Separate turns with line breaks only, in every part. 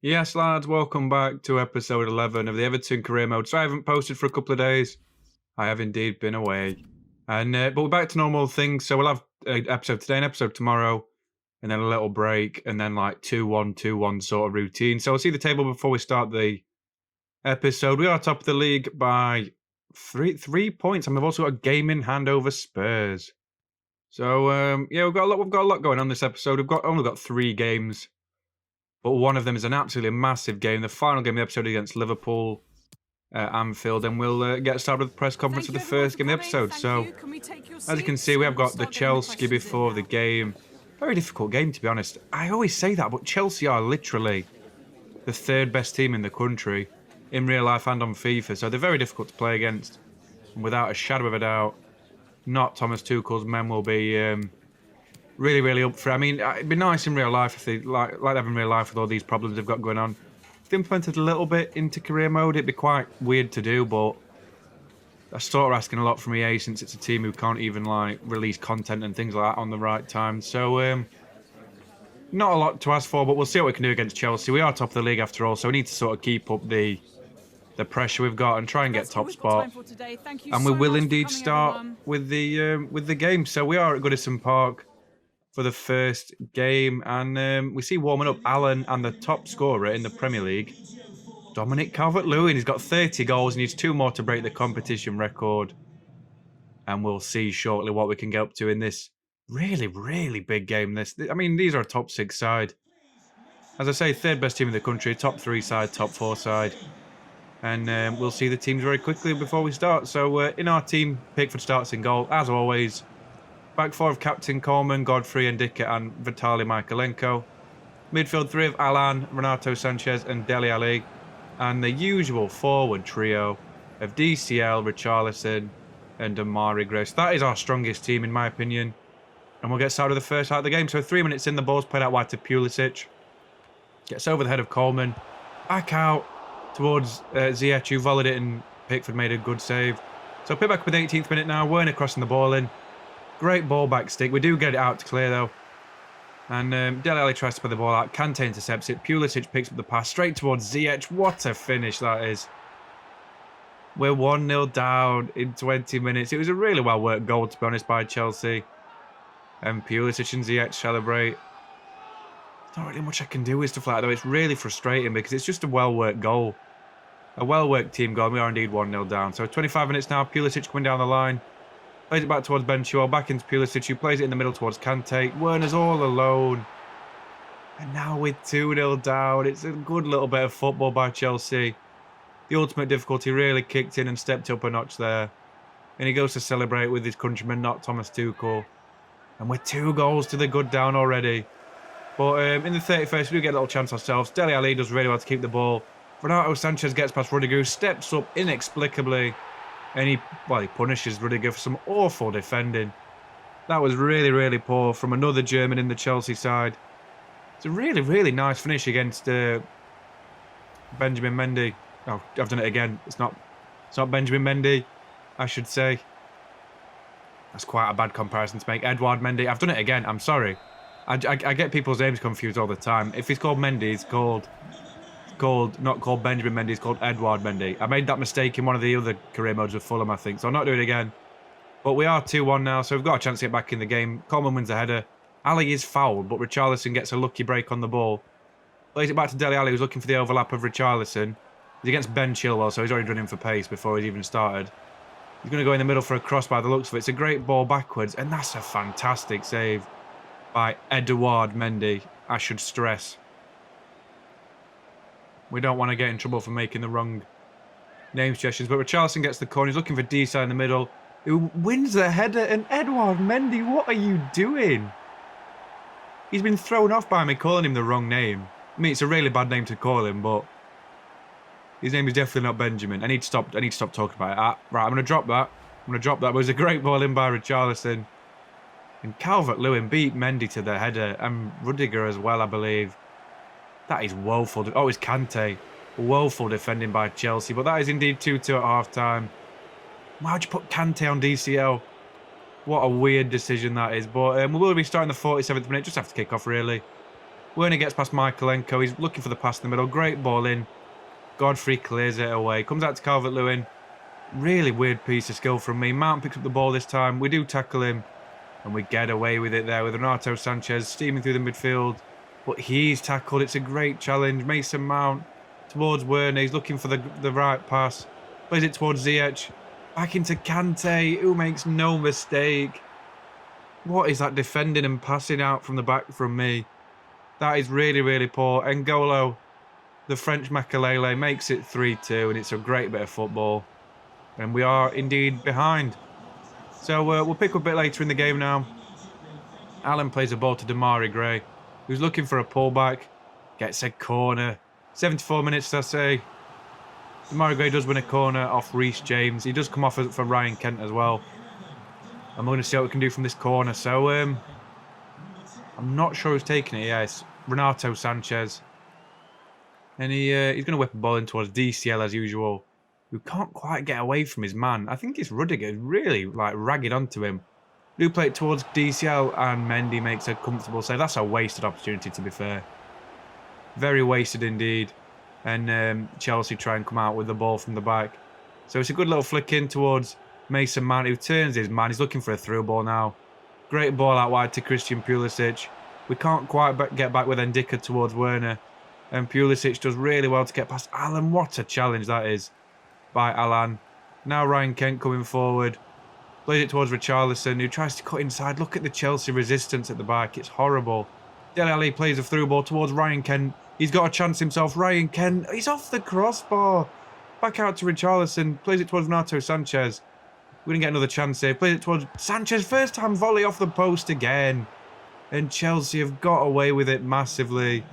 Yes, lads, welcome back to episode 11 of the Everton career mode. So I haven't posted for a couple of days. I have indeed been away. But we're back to normal things. So we'll have an episode today, an episode tomorrow, and then a little break, and then like 2-1, 2-1 sort of routine. So I'll see the table before we start the episode. We are top of the league by three points, and we've also got a game in hand over Spurs. So yeah, we've got a lot going on this episode. We've only got 3 games. But one of them is an absolutely massive game, the final game of the episode against Liverpool at Anfield, and we'll get started with the press conference for the first game of the episode. So, as you can see, we have got the Chelsea before the game. Very difficult game, to be honest. I always say that, but Chelsea are literally the 3rd best team in the country, in real life and on FIFA, so they're very difficult to play against. And without a shadow of a doubt, not Thomas Tuchel's men will be really up for it. I mean, it'd be nice in real life if they like they have in real life with all these problems they've got going on. If they implemented a little bit into career mode, it'd be quite weird to do, but that's sort of asking a lot from EA since it's a team who can't even like release content and things like that on the right time. So not a lot to ask for, but we'll see what we can do against Chelsea. We are top of the league after all, so we need to sort of keep up the pressure we've got and try and get top spot. And we will indeed start with the game. So we are at Goodison Park for the first game, and we see warming up Alan and the top scorer in the Premier League, Dominic Calvert-Lewin. He's got 30 goals and needs 2 more to break the competition record. And we'll see shortly what we can get up to in this really big game. I mean, these are a top 6 side. As I say, 3rd best team in the country, top 3 side, top 4 side. And we'll see the teams very quickly before we start. So in our team, Pickford starts in goal, as always. Back 4 of Captain Coleman, Godfrey Ndicka and Vitaly Mykolenko. Midfield 3 of Alan, Renato Sanchez and Dele Alli. And the usual forward trio of DCL, Richarlison and Amari Grace. That is our strongest team in my opinion. And we'll get started with the first half of the game. So 3 minutes in, the ball's played out wide to Pulisic. Gets over the head of Coleman. Back out towards Ziyech, who volleyed it and Pickford made a good save. So pick back with the 18th minute now. Werner crossing the ball in. Great ball back stick. We do get it out to clear though. And Dele Alli tries to put the ball out. Kante intercepts it. Pulisic picks up the pass straight towards Ziyech. What a finish that is. We're 1-0 down in 20 minutes. It was a really well worked goal, to be honest, by Chelsea. And Pulisic and Ziyech celebrate. There's not really much I can do with stuff like that though. It's really frustrating because it's just a well worked goal. A well worked team goal. We are indeed 1-0 down. So 25 minutes now. Pulisic coming down the line. Plays it back towards Ben Chilwell, back into Pulisic, who plays it in the middle towards Kante. Werner's all alone. And now we're 2-0 down. It's a good little bit of football by Chelsea. The ultimate difficulty really kicked in and stepped up a notch there. And he goes to celebrate with his countryman, not Thomas Tuchel. And we're 2 goals to the good down already. But in the 31st, we do get a little chance ourselves. Dele Alli does really well to keep the ball. Renato Sanchez gets past Rudiger, who steps up inexplicably. And he punishes Rudiger for some awful defending. That was really poor from another German in the Chelsea side. It's a really nice finish against Benjamin Mendy. Oh, I've done it again. It's not Benjamin Mendy, I should say. That's quite a bad comparison to make. Edouard Mendy. I've done it again. I'm sorry. I get people's names confused all the time. If he's called Mendy, it's not called Benjamin Mendy, it's called Edouard Mendy. I made that mistake in one of the other career modes with Fulham, I think, so I'll not do it again. But we are 2-1 now, so we've got a chance to get back in the game. Coleman wins the header. Ali is fouled, but Richarlison gets a lucky break on the ball. Plays it back to Dele Alli, who's looking for the overlap of Richarlison. He's against Ben Chilwell, so he's already running for pace before he's even started. He's going to go in the middle for a cross by the looks of it. It's a great ball backwards, and that's a fantastic save by Edouard Mendy, I should stress. We don't want to get in trouble for making the wrong name suggestions. But Richarlison gets the corner. He's looking for D-side in the middle, who wins the header. And Edouard Mendy, what are you doing? He's been thrown off by me calling him the wrong name. I mean, it's a really bad name to call him, but his name is definitely not Benjamin. I need to stop talking about it. Right, I'm going to drop that. But it was a great ball in by Richarlison. And Calvert-Lewin beat Mendy to the header. And Rudiger as well, I believe. That is woeful. Oh, it's Kante. Woeful defending by Chelsea. But that is indeed 2-2 at half-time. Why'd you put Kante on DCL? What a weird decision that is. But we will be starting the 47th minute. Just have to kick off, really. Werner gets past Michaelenko. He's looking for the pass in the middle. Great ball in. Godfrey clears it away. Comes out to Calvert-Lewin. Really weird piece of skill from me. Mount picks up the ball this time. We do tackle him. And we get away with it there with Renato Sanchez steaming through the midfield. But he's tackled. It's a great challenge. Mason Mount towards Werner. He's looking for the right pass. Plays it towards Ziyech. Back into Kante, who makes no mistake. What is that defending and passing out from the back from me? That is really, really poor. N'Golo, the French Makelele, makes it 3-2, and it's a great bit of football. And we are indeed behind. So we'll pick up a bit later in the game now. Allen plays a ball to Damari Gray, who's looking for a pullback. Gets a corner. 74 minutes, I say. Damari Gray does win a corner off Reece James. He does come off for Ryan Kent as well. I'm going to see what we can do from this corner. So, I'm not sure who's taking it. Yeah, it's Renato Sanchez. And he's going to whip a ball in towards DCL as usual, who can't quite get away from his man. I think it's Rudiger really ragged onto him. Do play it towards DCL and Mendy makes a comfortable save. That's a wasted opportunity, to be fair. Very wasted indeed. And Chelsea try and come out with the ball from the back. So it's a good little flick in towards Mason Mount, who turns his man. He's looking for a through ball now. Great ball out wide to Christian Pulisic. We can't quite get back with Ndicka towards Werner. And Pulisic does really well to get past Alan. What a challenge that is by Alan. Now Ryan Kent coming forward. Plays it towards Richarlison, who tries to cut inside. Look at the Chelsea resistance at the back. It's horrible. Dele Alli plays a through ball towards Ryan Kent. He's got a chance himself. Ryan Kent, he's off the crossbar. Back out to Richarlison. Plays it towards Renato Sanchez. We're going to get another chance here. Plays it towards Sanchez. First time volley off the post again. And Chelsea have got away with it massively.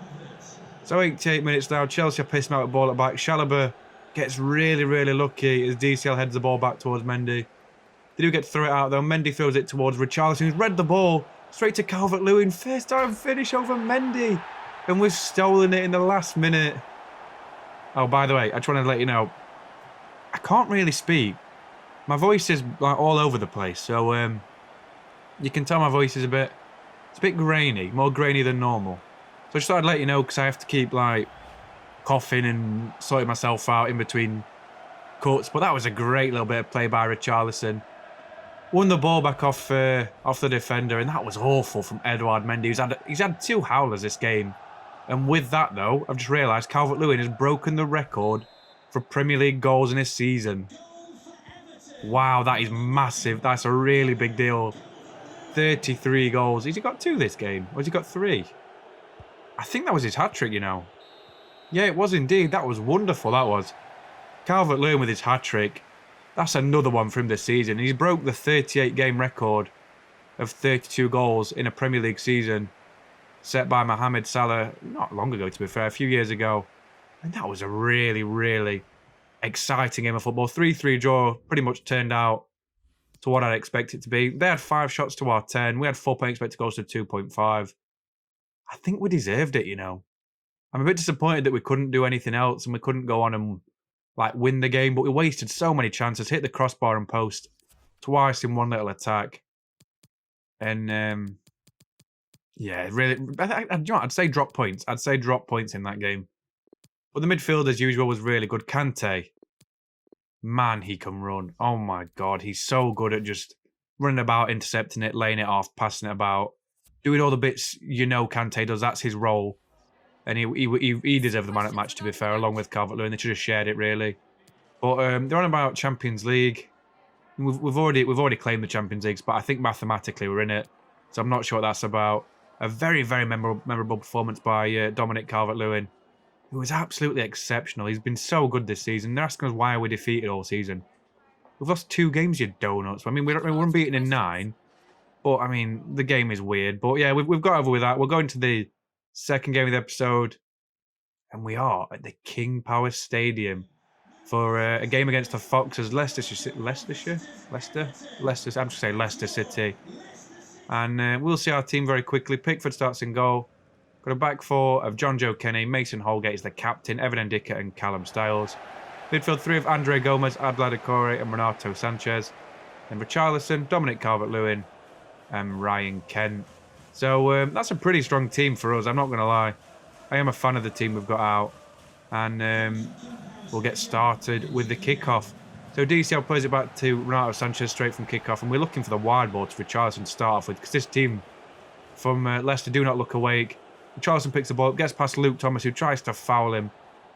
So 88 minutes now. Chelsea are pissing out the ball at back. Chalobah gets really, really lucky as DCL heads the ball back towards Mendy. They do get to throw it out though. Mendy throws it towards Richarlison, who's read the ball straight to Calvert-Lewin. First time finish over Mendy. And we've stolen it in the last minute. Oh, by the way, I just wanted to let you know, I can't really speak. My voice is all over the place. So you can tell my voice is it's a bit grainy, more grainy than normal. So I just thought I'd let you know because I have to keep coughing and sorting myself out in between cuts. But that was a great little bit of play by Richarlison. Won the ball back off the defender, and that was awful from Edouard Mendy. He's had 2 howlers this game. And with that, though, I've just realised Calvert-Lewin has broken the record for Premier League goals in this season. Wow, that is massive. That's a really big deal. 33 goals. Has he got 2 this game? Or has he got 3? I think that was his hat-trick, you know. Yeah, it was indeed. That was wonderful, that was. Calvert-Lewin with his hat-trick. That's another one for him this season. He's broke the 38-game record of 32 goals in a Premier League season, set by Mohamed Salah not long ago, to be fair, a few years ago. And that was a really, really exciting game of football. 3-3 draw pretty much turned out to what I'd expect it to be. They had 5 shots to our 10. We had 4 expected goals to 2.5. I think we deserved it, you know. I'm a bit disappointed that we couldn't do anything else and we couldn't go on and win the game, but we wasted so many chances, hit the crossbar and post twice in one little attack. And yeah, really, I'd say drop points. I'd say drop points in that game. But the midfield, as usual, was really good. Kante, man, he can run. Oh my God, he's so good at just running about, intercepting it, laying it off, passing it about, doing all the bits Kante does. That's his role. And he deserved the man at match, to be fair, along with Calvert-Lewin. They should have shared it, really. But they're on about Champions League. We've already claimed the Champions League, but I think mathematically we're in it. So I'm not sure what that's about. A very, very memorable performance by Dominic Calvert-Lewin, who was absolutely exceptional. He's been so good this season. They're asking us why we're defeated all season. We've lost 2 games, you donuts. I mean, we're unbeaten in 9. But, I mean, the game is weird. But, yeah, we've got over with that. We'll go into the second game of the episode. And we are at the King Power Stadium for a game against the Foxes, Leicester. I'm just saying Leicester City. And we'll see our team very quickly. Pickford starts in goal. Got a back 4 of John Joe Kenny, Mason Holgate is the captain, Evan Ndicka and Callum Styles. Midfield 3 of Andre Gomez, Adla Decore and Renato Sanchez. And Richarlison, Dominic Calvert-Lewin and Ryan Kent. So that's a pretty strong team for us, I'm not going to lie. I am a fan of the team we've got out. And we'll get started with the kickoff. So DCL plays it back to Renato Sanchez straight from kickoff, and we're looking for the wide ball to Richarlison to start off with, because this team from Leicester do not look awake. Richarlison picks the ball up, gets past Luke Thomas, who tries to foul him.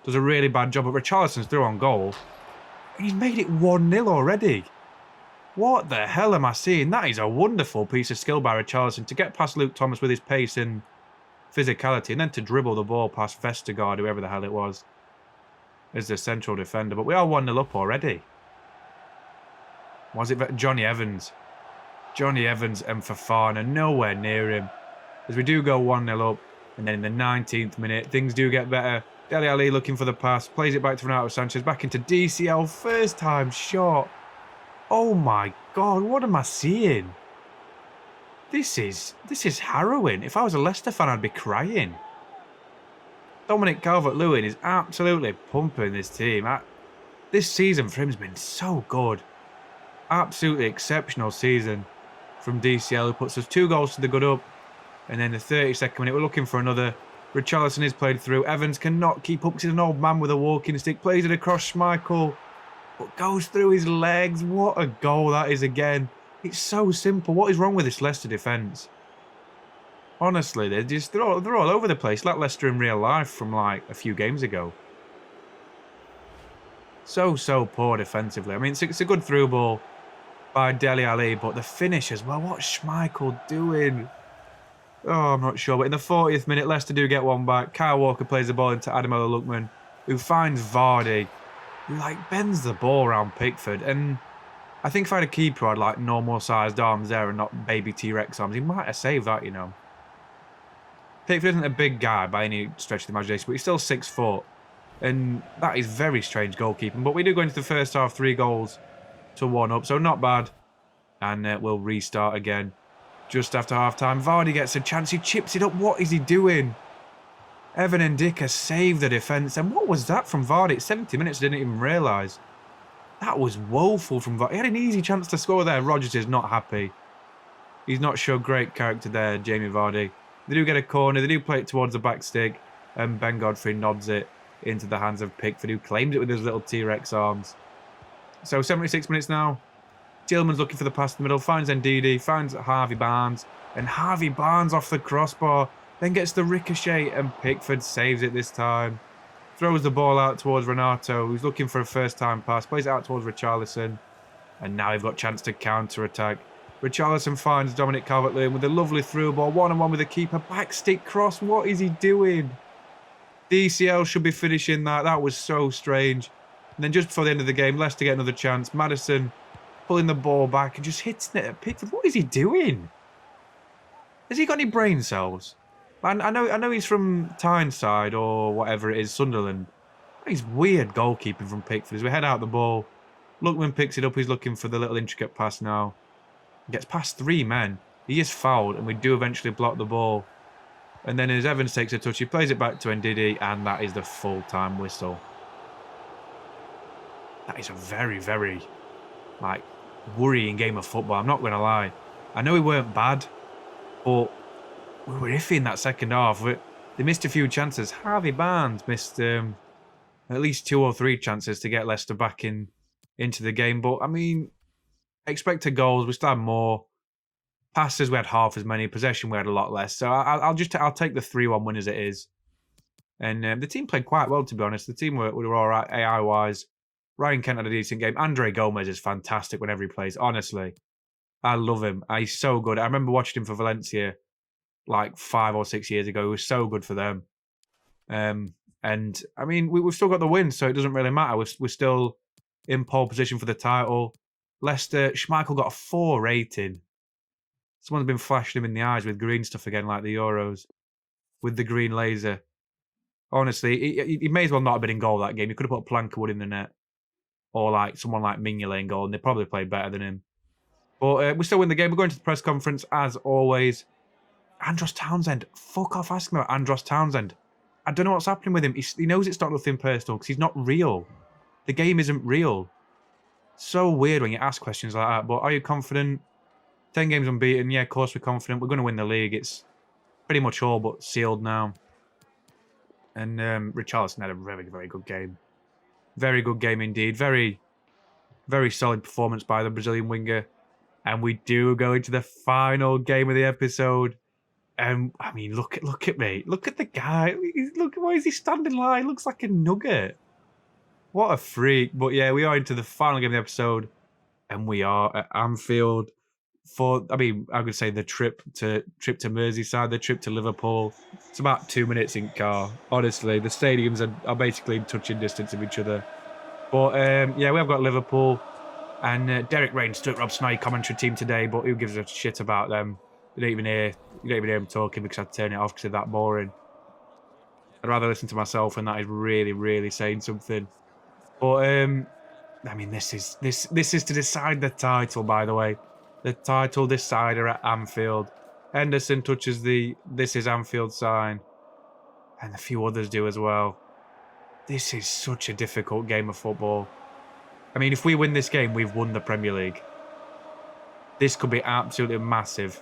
Does a really bad job, but Richarlison's through on goal. He's made it 1-0 already. What the hell am I seeing? That is a wonderful piece of skill by Richarlison to get past Luke Thomas with his pace and physicality, and then to dribble the ball past Vestergaard, whoever the hell it was, as the central defender. But we are 1-0 up already. Was it Johnny Evans? Johnny Evans and Fofana nowhere near him, as we do go 1-0 up. And then in the 19th minute, things do get better. Dele Alli looking for the pass, plays it back to Renato Sanchez, back into DCL, first time shot. Oh my God, what am I seeing? This is harrowing. If I was a Leicester fan, I'd be crying. Dominic Calvert-Lewin is absolutely pumping this team. This season for him has been so good. Absolutely exceptional season from DCL, who puts us 2 goals to the good up. And then the 32nd minute, we're looking for another. Richarlison is played through. Evans cannot keep up because he's an old man with a walking stick. Plays it across Schmeichel, but goes through his legs. What a goal that is again. It's so simple. What is wrong with this Leicester defence? Honestly, they're all over the place, like Leicester in real life from like a few games ago. So poor defensively. I mean, it's a good through ball by Dele Alli, but the finish as well. What's Schmeichel doing? Oh, I'm not sure. But in the 40th minute, Leicester do get one back. Kyle Walker plays the ball into Ademola Lookman, who finds Vardy, who like bends the ball around Pickford. And I think if I had a keeper, I'd like normal sized arms there and not baby T-Rex arms. He might have saved that, you know. Pickford isn't a big guy by any stretch of the imagination, but he's still 6 foot. And that is very strange goalkeeping. But we do go into the first half 3 goals to 1 up, so not bad. And we'll restart again just after half-time. Vardy gets a chance. He chips it up. What is he doing? Evan and Dicker save the defence. And what was that from Vardy? It's 70 minutes, I didn't even realise. That was woeful from Vardy. He had an easy chance to score there. Rodgers is not happy. He's not shown great character there, Jamie Vardy. They do get a corner. They do play it towards the back stick. And Ben Godfrey nods it into the hands of Pickford, who claims it with his little T-Rex arms. So 76 minutes now. Tillman's looking for the pass in the middle. Finds Ndidi. Finds Harvey Barnes. And Harvey Barnes off the crossbar. Then gets the ricochet. And Pickford saves it this time. Throws the ball out towards Renato, who's looking for a first-time pass. Plays it out towards Richarlison. And now they've got a chance to counter-attack. Richarlison finds Dominic Calvert-Lewin with a lovely through ball. 1-on-1 with the keeper. Back stick cross. What is he doing? DCL should be finishing that. That was so strange. And then just before the end of the game, Leicester get another chance. Maddison pulling the ball back and just hitting it at Pickford. What is he doing? Has he got any brain cells? I know he's from Tyneside or whatever it is, Sunderland. He's weird goalkeeping from Pickford as we head out the ball. Lookman picks it up. He's looking for the little intricate pass now. He gets past 3 men. He is fouled and we do eventually block the ball. And then as Evans takes a touch, he plays it back to Ndidi, and that is the full-time whistle. That is a very, very, like, worrying game of football. I'm not going to lie. I know we weren't bad, but we were iffy in that second half. They missed a few chances. Harvey Barnes missed at least 2 or 3 chances to get Leicester back into the game. But, I mean, expected goals, we still had more. Passes, we had half as many. Possession, we had a lot less. So I'll take the 3-1 win as it is. And the team played quite well, to be honest. The team were all right AI-wise. Ryan Kent had a decent game. Andre Gomez is fantastic whenever he plays. Honestly, I love him. He's so good. I remember watching him for Valencia like 5 or 6 years ago. He was so good for them. And I mean, we've still got the win, so it doesn't really matter. We're still in pole position for the title. Leicester, Schmeichel got a 4 rating. Someone's been flashing him in the eyes with green stuff again, like the Euros, with the green laser. Honestly, he may as well not have been in goal that game. He could have put Plankawood in the net, or like someone like Mignolet in goal, and they probably played better than him. But we still win the game. We're going to the press conference as always. Andros Townsend, fuck off asking about Andros Townsend. I don't know what's happening with him. He knows it's not nothing personal because he's not real. The game isn't real. So weird when you ask questions like that. But are you confident 10 games unbeaten. Yeah, of course we're confident. We're going to win the league. It's pretty much all but sealed now. And Richarlison had a very, very good game. Very good game indeed. Very, very solid performance by the Brazilian winger. And we do go into the final game of the episode. And I mean, look at me. Look at the guy. Look, why is he standing like? He looks like a nugget. What a freak. But yeah, we are into the final game of the episode. And we are at Anfield for, I mean, I would say the trip to Merseyside, the trip to Liverpool. It's about 2 minutes in car. Honestly, the stadiums are basically in touching distance of each other. But yeah, we have got Liverpool. And Derek Rain stood Rob Snowy commentary team today, but who gives a shit about them? You don't even hear him talking because I'd turn it off because they're that boring. I'd rather listen to myself, and that is really, really saying something. But I mean, this is to decide the title, by the way. The title decider at Anfield. Henderson touches the "This is Anfield" sign, and a few others do as well. This is such a difficult game of football. I mean, if we win this game, we've won the Premier League. This could be absolutely massive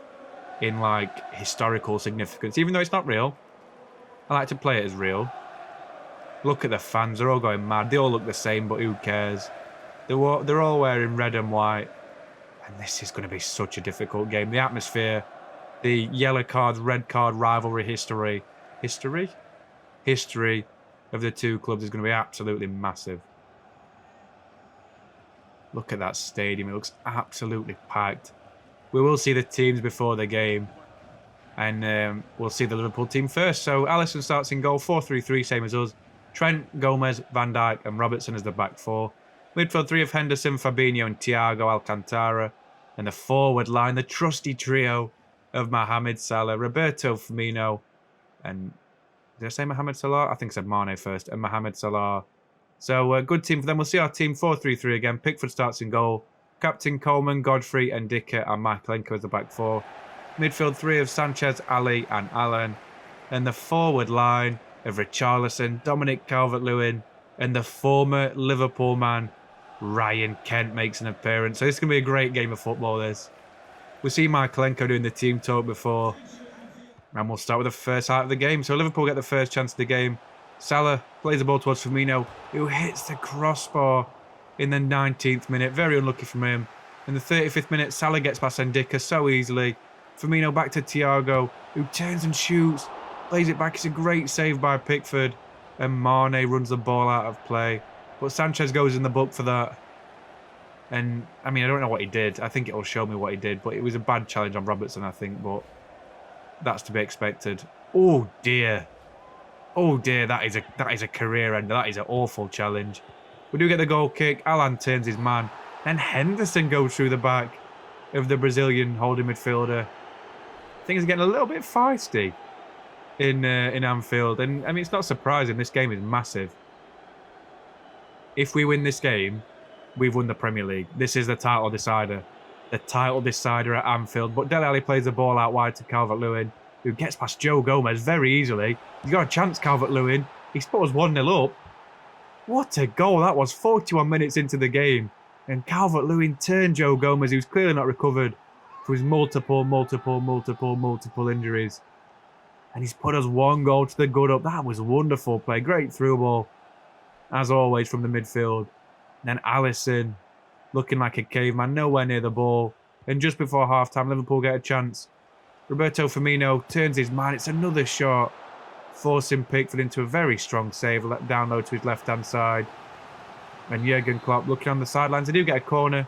in, like, historical significance, even though it's not real. I like to play it as real. Look at the fans. They're all going mad. They all look the same, but who cares? They're all wearing red and white. And this is going to be such a difficult game. The atmosphere, the yellow card, red card rivalry history of the two clubs is going to be absolutely massive. Look at that stadium. It looks absolutely packed. We will see the teams before the game. And we'll see the Liverpool team first. So Alisson starts in goal, 4-3-3, same as us. Trent, Gomez, Van Dijk and Robertson as the back four. Midfield three of Henderson, Fabinho and Thiago Alcantara. And the forward line, the trusty trio of Mohamed Salah, Roberto Firmino, and did I say Mohamed Salah? I think I said Mane first, and Mohamed Salah. So good team for them. We'll see our team 4-3-3 again. Pickford starts in goal. Captain Coleman, Godfrey and Dicker and Michaelenko as the back four. Midfield three of Sanchez, Ali and Allen. And the forward line of Richarlison, Dominic Calvert-Lewin, and the former Liverpool man, Ryan Kent, makes an appearance. So this is going to be a great game of football, this. We'll see Michaelenko doing the team talk before. And we'll start with the first half of the game. So Liverpool get the first chance of the game. Salah plays the ball towards Firmino, who hits the crossbar in the 19th minute. Very unlucky from him. In the 35th minute, Salah gets past Ndicka so easily. Firmino back to Thiago, who turns and shoots. Plays it back. It's a great save by Pickford. And Mane runs the ball out of play. But Sanchez goes in the book for that. And, I mean, I don't know what he did. I think it'll show me what he did. But it was a bad challenge on Robertson, I think. But that's to be expected. Oh, dear. Oh, dear. That is a career ender. That is an awful challenge. We do get the goal kick. Alan turns his man. And Henderson goes through the back of the Brazilian holding midfielder. Things are getting a little bit feisty in Anfield. And, I mean, it's not surprising. This game is massive. If we win this game, we've won the Premier League. This is the title decider. The title decider at Anfield. But Dele Alli plays the ball out wide to Calvert-Lewin, who gets past Joe Gomez very easily. He's got a chance, Calvert-Lewin. He's put us 1-0 up. What a goal that was, 41 minutes into the game. And Calvert-Lewin turned Joe Gomez, who's clearly not recovered from his multiple injuries. And he's put us 1 goal to the good up. That was wonderful play. Great through ball, as always, from the midfield. And then Alisson, looking like a caveman, nowhere near the ball. And just before half-time, Liverpool get a chance. Roberto Firmino turns his man. It's another shot, forcing Pickford into a very strong save, down low to his left-hand side. And Jurgen Klopp looking on the sidelines. They do get a corner.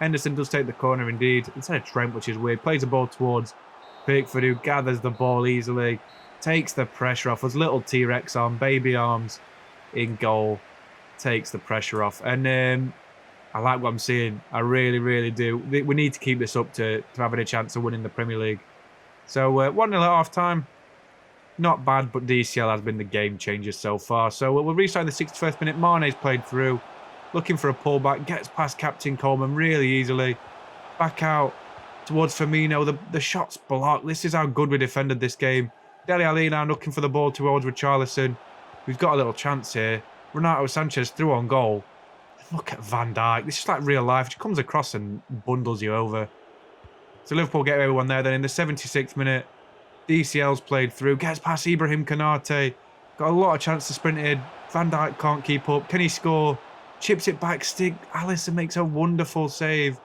Henderson does take the corner indeed, instead of Trent, which is weird. Plays the ball towards Pickford, who gathers the ball easily, takes the pressure off. His little T-Rex arm, baby arms in goal, takes the pressure off. And I like what I'm seeing. I really, really do. We need to keep this up to having a chance of winning the Premier League. So 1-0 at half-time. Not bad, but DCL has been the game changer so far. So we'll restart in the 61st minute. Mane's played through, looking for a pullback, gets past Captain Coleman really easily. Back out towards Firmino. The shot's blocked. This is how good we defended this game. Dele Alli now looking for the ball towards Richarlison, who's got a little chance here. Renato Sanchez through on goal. Look at Van Dijk. This is like real life. She comes across and bundles you over. So Liverpool get everyone there. Then in the 76th minute, DCL's played through, gets past Ibrahim Konate, got a lot of chance to sprint in. Van Dijk can't keep up. Can he score? Chips it back, stick. Alisson makes a wonderful save.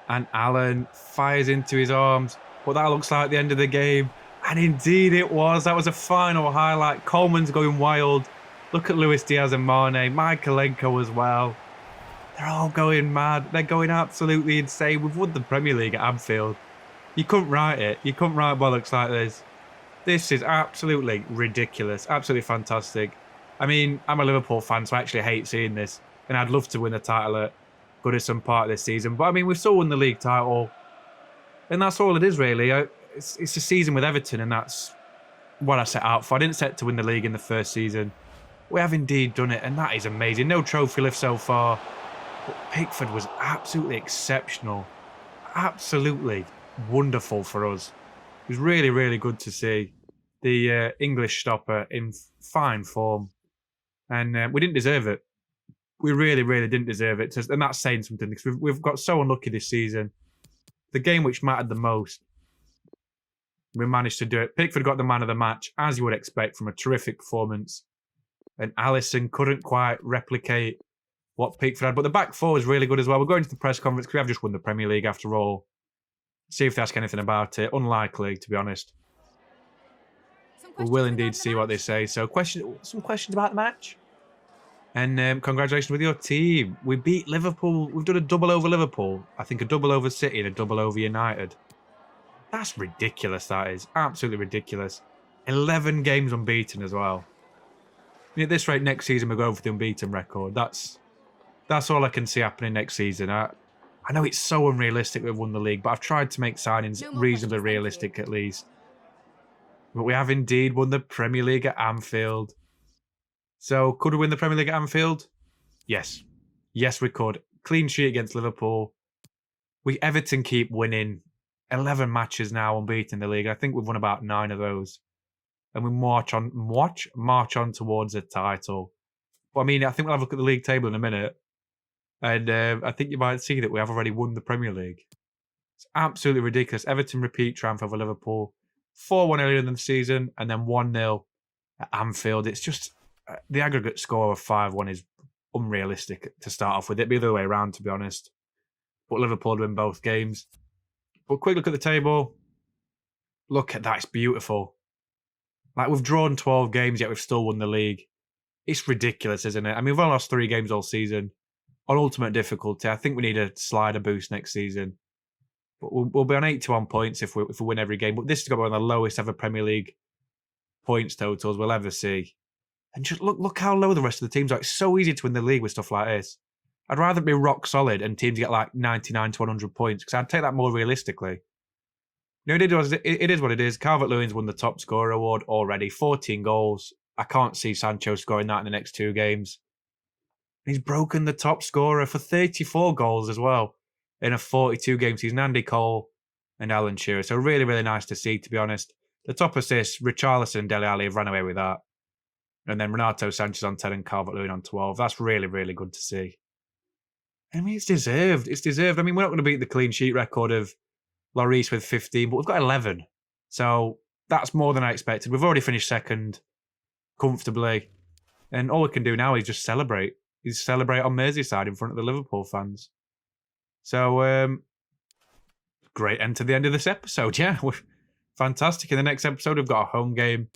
And Allen fires into his arms. But that looks like the end of the game. And indeed it was. That was a final highlight. Coleman's going wild. Look at Luis Diaz and Mane. Michaelenko as well. They're all going mad. They're going absolutely insane. We've won the Premier League at Anfield. You couldn't write it. You couldn't write bollocks like this. This is absolutely ridiculous. Absolutely fantastic. I mean, I'm a Liverpool fan, so I actually hate seeing this. And I'd love to win the title at Goodison Park this season. But I mean, we've still won the league title. And that's all it is, really. It's a season with Everton, and that's what I set out for. I didn't set to win the league in the first season. We have indeed done it, and that is amazing. No trophy lift so far. But Pickford was absolutely exceptional. Absolutely wonderful for us. It was really, really good to see the English stopper in fine form. And we didn't deserve it. We really, really didn't deserve it. And that's saying something, because we've got so unlucky this season. The game which mattered the most, we managed to do it. Pickford got the man of the match, as you would expect from a terrific performance. And Alisson couldn't quite replicate what Pickford had. But the back four was really good as well. We're going to the press conference because we have just won the Premier League after all. See if they ask anything about it. Unlikely, to be honest. We will indeed see what they say. So some questions about the match. And congratulations with your team. We beat Liverpool. We've done a double over Liverpool. I think a double over City and a double over United. That's ridiculous, that is. Absolutely ridiculous. 11 games unbeaten as well. I mean, at this rate, next season we're going for the unbeaten record. That's all I can see happening next season. I know it's so unrealistic we've won the league, but I've tried to make signings reasonably realistic at least. But we have indeed won the Premier League at Anfield. So, could we win the Premier League at Anfield? Yes. Yes, we could. Clean sheet against Liverpool. Everton keep winning 11 matches now unbeaten in the league. I think we've won about 9 of those. And we march on towards a title. But I mean, I think we'll have a look at the league table in a minute. And I think you might see that we have already won the Premier League. It's absolutely ridiculous. Everton repeat triumph over Liverpool. 4-1 earlier in the season, and then 1-0 at Anfield. It's just the aggregate score of 5-1 is unrealistic to start off with. It'd be the other way around, to be honest. But Liverpool win both games. But quick look at the table. Look at that. It's beautiful. Like, we've drawn 12 games, yet we've still won the league. It's ridiculous, isn't it? I mean, we've only lost 3 games all season. On ultimate difficulty, I think we need a slider boost next season. But we'll be on 81 points if we win every game. But this is going to be one of the lowest ever Premier League points totals we'll ever see. And just look how low the rest of the teams are. It's so easy to win the league with stuff like this. I'd rather be rock solid and teams get like 99 to 100 points, because I'd take that more realistically. You know, it is what it is. Calvert-Lewin's won the top scorer award already. 14 goals. I can't see Sancho scoring that in the next 2 games. He's broken the top scorer for 34 goals as well in a 42-game season. Andy Cole and Alan Shearer. So really, really nice to see, to be honest. The top assists, Richarlison and Dele Alli have run away with that. And then Renato Sanchez on 10 and Calvert-Lewin on 12. That's really, really good to see. I mean, it's deserved. It's deserved. I mean, we're not going to beat the clean sheet record of Lloris with 15, but we've got 11. So that's more than I expected. We've already finished second comfortably. And all we can do now is just celebrate. Is celebrate on Merseyside in front of the Liverpool fans. So, great end to the end of this episode. Yeah, we're fantastic. In the next episode, we've got a home game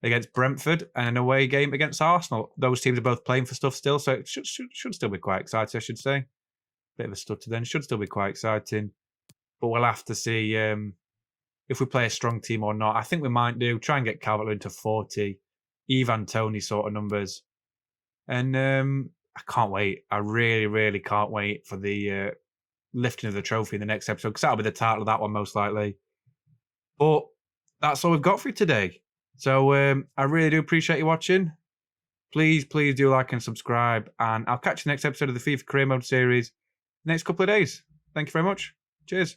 against Brentford and an away game against Arsenal. Those teams are both playing for stuff still, so it should still be quite exciting, I should say. Bit of a stutter then. Should still be quite exciting. But we'll have to see if we play a strong team or not. I think we might do. Try and get Calvert-Lewin to 40. Ivan Toney sort of numbers. And I can't wait. I really, really can't wait for the lifting of the trophy in the next episode, because that'll be the title of that one most likely. But that's all we've got for you today. So I really do appreciate you watching. Please do like and subscribe. And I'll catch you next episode of the FIFA Career Mode series next couple of days. Thank you very much. Cheers.